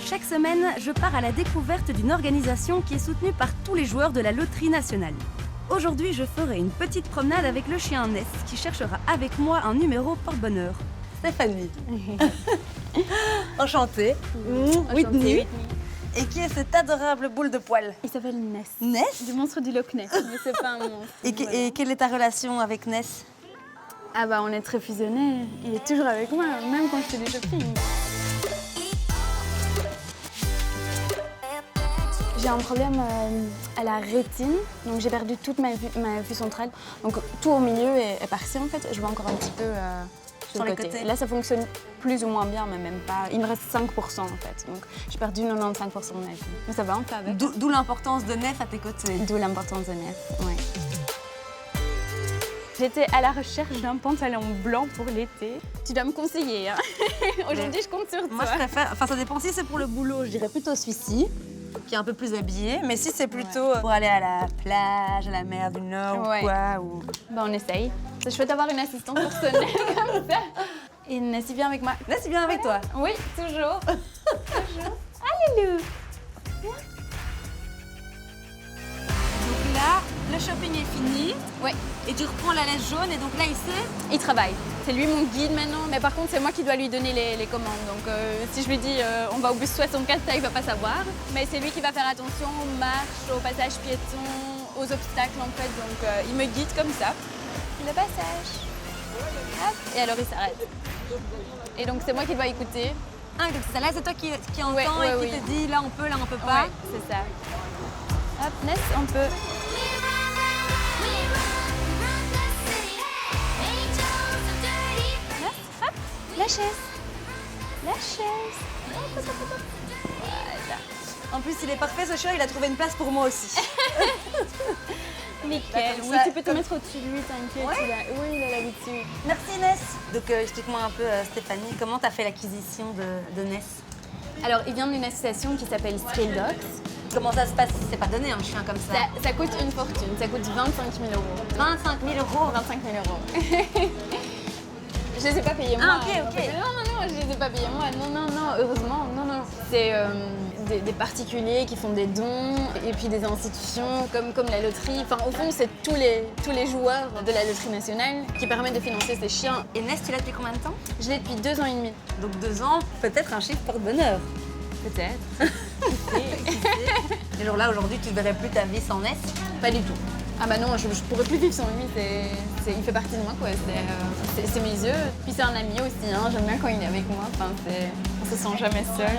Chaque semaine, je pars à la découverte d'une organisation qui est soutenue par tous les joueurs de la loterie nationale. Aujourd'hui, je ferai une petite promenade avec le chien Ness, qui cherchera avec moi un numéro porte-bonheur. Stéphanie. Enchantée. Whitney. Et qui est cette adorable boule de poils? Il s'appelle Ness. Ness? Du monstre du Loch Ness, mais c'est pas un monstre. Et quelle est ta relation avec Ness? Ah bah on est très fusionnés. Il est toujours avec moi, même quand je fais du shopping. J'ai un problème à la rétine, donc j'ai perdu toute ma vue centrale. Donc tout au milieu est parti en fait. Je vois encore un petit peu sur le côté. Là ça fonctionne plus ou moins bien, mais même pas. Il me reste 5% en fait. Donc j'ai perdu 95% de ma vue. Mais ça va, on fait avec. D'où l'importance de Ness à tes côtés. D'où l'importance de Ness, oui. J'étais à la recherche d'un pantalon blanc pour l'été. Tu dois me conseiller, hein. Aujourd'hui je compte sur toi. Moi je préfère, enfin ça dépend si c'est pour le boulot, je dirais plutôt celui-ci, qui est un peu plus habillé. Mais si c'est plutôt pour aller à la plage, à la mer du Nord ou quoi. Ou... Ben on essaye. C'est chouette d'avoir une assistante personnelle comme ça. Et Ness, il vient avec moi. Ness, il vient avec toi? Oui, toujours. Toujours. Allez, Lou. Donc là, le shopping est fini. Oui. Et tu reprends la laisse jaune et donc là, il sait? Il travaille. C'est lui mon guide maintenant. Mais par contre, c'est moi qui dois lui donner les commandes. Donc si je lui dis on va au bus 64, ça, il va pas savoir. Mais c'est lui qui va faire attention aux marches, au passage piéton, aux obstacles en fait. Donc il me guide comme ça. Le passage. Hop. Et alors il s'arrête. Et donc c'est moi qui dois écouter. Ah, donc c'est ça. Là, c'est toi qui entends et qui te dit là on peut pas. Ouais, c'est ça. Hop, Ness, on peut. La chaise. La chaise. Voilà. En plus, il est parfait ce chat, il a trouvé une place pour moi aussi. Nickel. Oui, tu peux te mettre au-dessus de lui, t'inquiète. Ouais. Oui, il a l'habitude. Merci Ness. Donc explique-moi un peu Stéphanie, comment t'as fait l'acquisition de Ness? Alors, il vient d'une association qui s'appelle Stray Dogs. Comment ça se passe? C'est pas donné un chien comme ça. Ça coûte une fortune, ça coûte 25 000 €. 25 000 €? 25 000 €. Je les ai pas payés moi. Ah ok. Non, je les ai pas payés moi. Non, heureusement, non. C'est des particuliers qui font des dons et puis des institutions comme la loterie. Enfin, au fond, c'est tous les joueurs de la loterie nationale qui permettent de financer ces chiens. Et Ness, tu l'as depuis combien de temps? Je l'ai depuis 2 ans et demi. Donc 2 ans, peut-être un chiffre porte-bonheur. Peut-être. Et genre là, aujourd'hui, tu ne verrais plus ta vie sans Ness? Pas du tout. Ah bah non, je pourrais plus vivre sans lui, il fait partie de moi quoi, c'est mes yeux. Puis c'est un ami aussi, hein. J'aime bien quand il est avec moi, enfin, on se sent jamais seul.